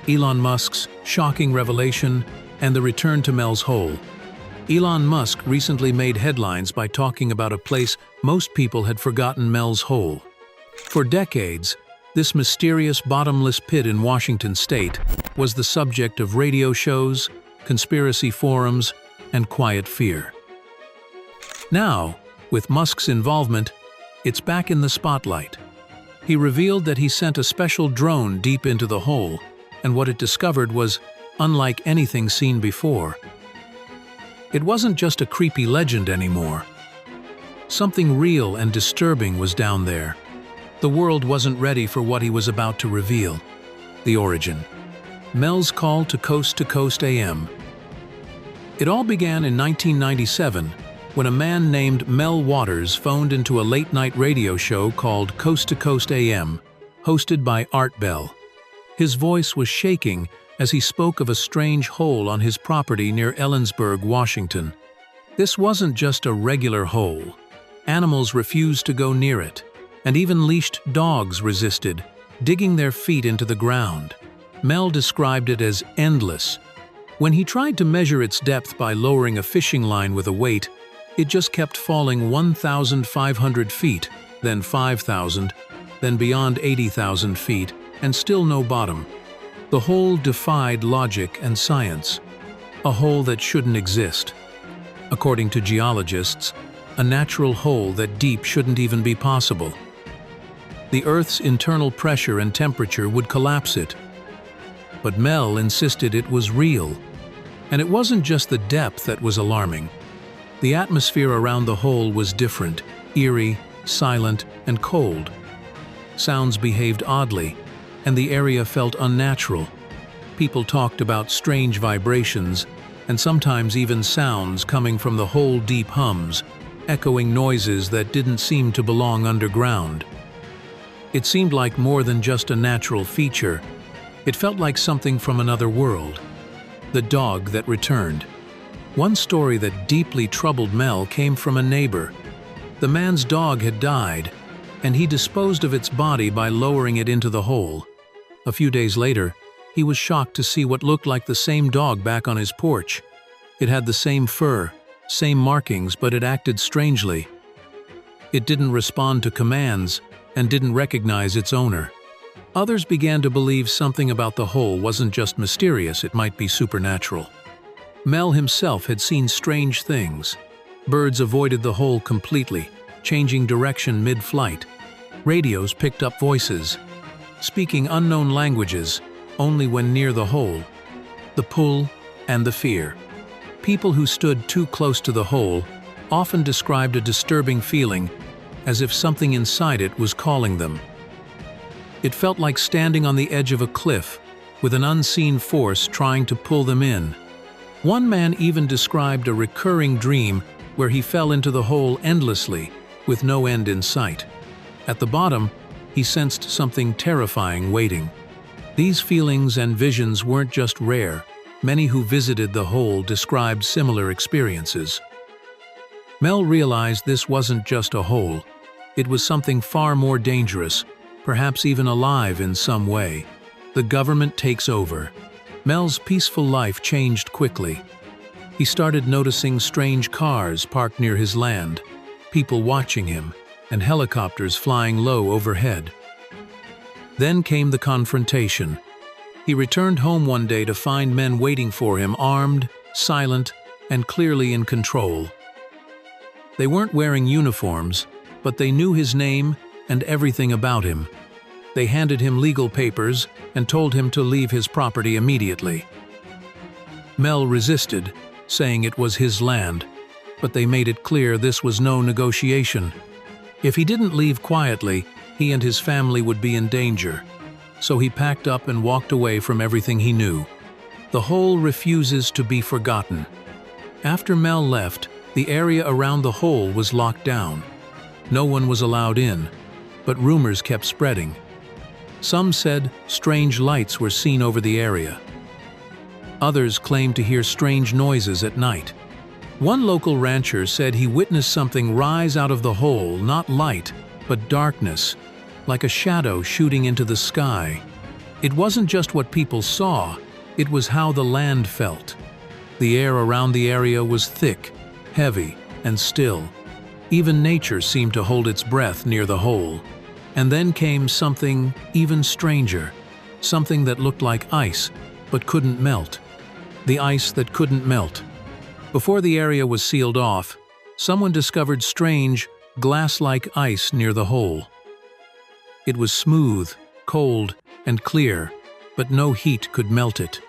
Elon Musk's shocking revelation, and the return to Mel's hole. Elon Musk recently made headlines by talking about a place most people had forgotten: Mel's hole. For decades, this mysterious bottomless pit in Washington state was the subject of radio shows, conspiracy forums, and quiet fear. Now, with Musk's involvement, it's back in the spotlight. He revealed that he sent a special drone deep into the hole, and what it discovered was unlike anything seen before. It wasn't just a creepy legend anymore. Something real and disturbing was down there. The world wasn't ready for what he was about to reveal. The origin. Mel's call to Coast AM. It all began in 1997, when a man named Mel Waters phoned into a late-night radio show called Coast AM, hosted by Art Bell. His voice was shaking as he spoke of a strange hole on his property near Ellensburg, Washington. This wasn't just a regular hole. Animals refused to go near it, and even leashed dogs resisted, digging their feet into the ground. Mel described it as endless. When he tried to measure its depth by lowering a fishing line with a weight, it just kept falling 1,500 feet, then 5,000, then beyond 80,000 feet, and still no bottom. The hole defied logic and science. A hole that shouldn't exist. According to geologists, a natural hole that deep shouldn't even be possible. The Earth's internal pressure and temperature would collapse it. But Mel insisted it was real. And it wasn't just the depth that was alarming. The atmosphere around the hole was different, eerie, silent, and cold. Sounds behaved oddly, and the area felt unnatural. People talked about strange vibrations, and sometimes even sounds coming from the hole. Deep hums, echoing noises that didn't seem to belong underground. It seemed like more than just a natural feature. It felt like something from another world. The dog that returned. One story that deeply troubled Mel came from a neighbor. The man's dog had died, and he disposed of its body by lowering it into the hole. A few days later, he was shocked to see what looked like the same dog back on his porch. It had the same fur, same markings, but it acted strangely. It didn't respond to commands and didn't recognize its owner. Others began to believe something about the hole wasn't just mysterious, it might be supernatural. Mel himself had seen strange things. Birds avoided the hole completely, changing direction mid-flight. Radios picked up voices, speaking unknown languages only when near the hole. The pull and the fear. People who stood too close to the hole often described a disturbing feeling, as if something inside it was calling them. It felt like standing on the edge of a cliff, with an unseen force trying to pull them in. One man even described a recurring dream where he fell into the hole endlessly, with no end in sight. At the bottom, he sensed something terrifying waiting. These feelings and visions weren't just rare. Many who visited the hole described similar experiences. Mel realized this wasn't just a hole. It was something far more dangerous, perhaps even alive in some way. The government takes over. Mel's peaceful life changed quickly. He started noticing strange cars parked near his land, people watching him, and helicopters flying low overhead. Then came the confrontation. He returned home one day to find men waiting for him, armed, silent, and clearly in control. They weren't wearing uniforms, but they knew his name and everything about him. They handed him legal papers and told him to leave his property immediately. Mel resisted, saying it was his land, but they made it clear this was no negotiation. If he didn't leave quietly, he and his family would be in danger. So he packed up and walked away from everything he knew. The hole refuses to be forgotten. After Mel left, the area around the hole was locked down. No one was allowed in, but rumors kept spreading. Some said strange lights were seen over the area. Others claimed to hear strange noises at night. One local rancher said he witnessed something rise out of the hole, not light, but darkness, like a shadow shooting into the sky. It wasn't just what people saw, it was how the land felt. The air around the area was thick, heavy, and still. Even nature seemed to hold its breath near the hole. And then came something even stranger, something that looked like ice, but couldn't melt. The ice that couldn't melt. Before the area was sealed off, someone discovered strange, glass-like ice near the hole. It was smooth, cold, and clear, but no heat could melt it.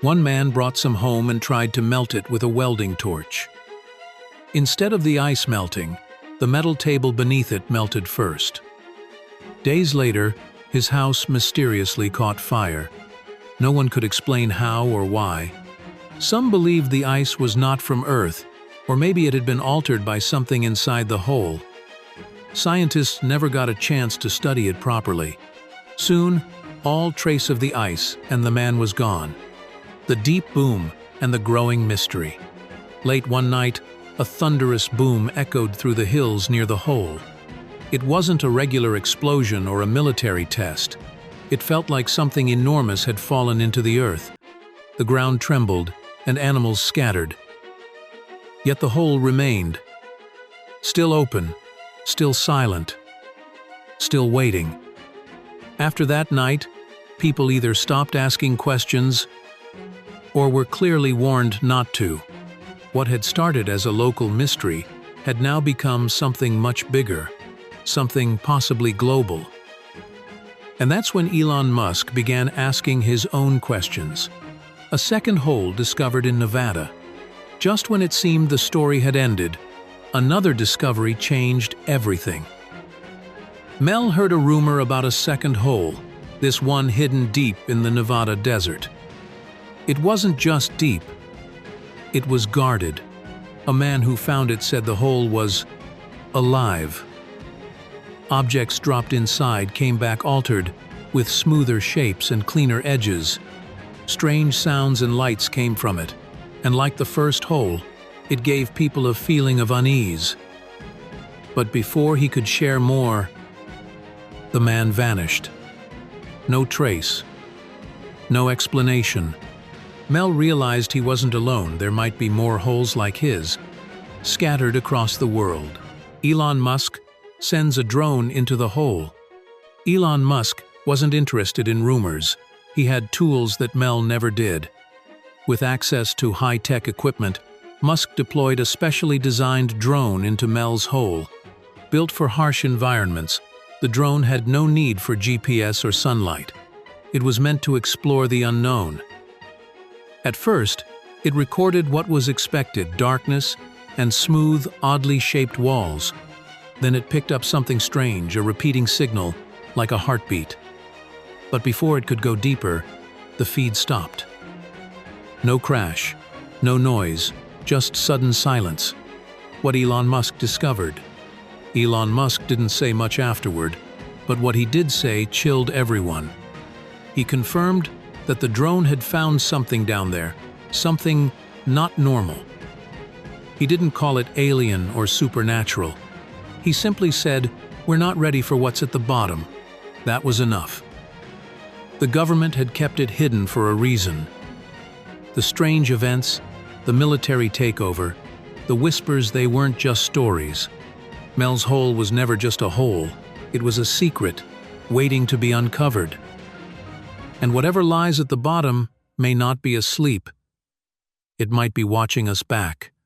One man brought some home and tried to melt it with a welding torch. Instead of the ice melting, the metal table beneath it melted first. Days later, his house mysteriously caught fire. No one could explain how or why. Some believed the ice was not from Earth, or maybe it had been altered by something inside the hole. Scientists never got a chance to study it properly. Soon, all trace of the ice and the man was gone. The deep boom and the growing mystery. Late one night, a thunderous boom echoed through the hills near the hole. It wasn't a regular explosion or a military test. It felt like something enormous had fallen into the earth. The ground trembled, and animals scattered. Yet the hole remained. Still open, still silent, still waiting. After that night, people either stopped asking questions or were clearly warned not to. What had started as a local mystery had now become something much bigger, something possibly global. And that's when Elon Musk began asking his own questions. A second hole discovered in Nevada. Just when it seemed the story had ended, another discovery changed everything. Mel heard a rumor about a second hole, this one hidden deep in the Nevada desert. It wasn't just deep, it was guarded. A man who found it said the hole was alive. Objects dropped inside came back altered, with smoother shapes and cleaner edges. Strange sounds and lights came from it, and like the first hole, it gave people a feeling of unease. But before he could share more, the man vanished. No trace. No explanation. Mel realized he wasn't alone. There might be more holes like his, scattered across the world. Elon Musk sends a drone into the hole. Elon Musk wasn't interested in rumors. He had tools that Mel never did. With access to high-tech equipment, Musk deployed a specially designed drone into Mel's hole. Built for harsh environments, the drone had no need for GPS or sunlight. It was meant to explore the unknown. At first, it recorded what was expected: darkness and smooth, oddly shaped walls. Then it picked up something strange, a repeating signal, like a heartbeat. But before it could go deeper, the feed stopped. No crash, no noise, just sudden silence. What Elon Musk discovered. Elon Musk didn't say much afterward, but what he did say chilled everyone. He confirmed that the drone had found something down there, something not normal. He didn't call it alien or supernatural. He simply said, "We're not ready for what's at the bottom." That was enough. The government had kept it hidden for a reason. The strange events, the military takeover, the whispers, they weren't just stories. Mel's hole was never just a hole. It was a secret, waiting to be uncovered. And whatever lies at the bottom may not be asleep. It might be watching us back.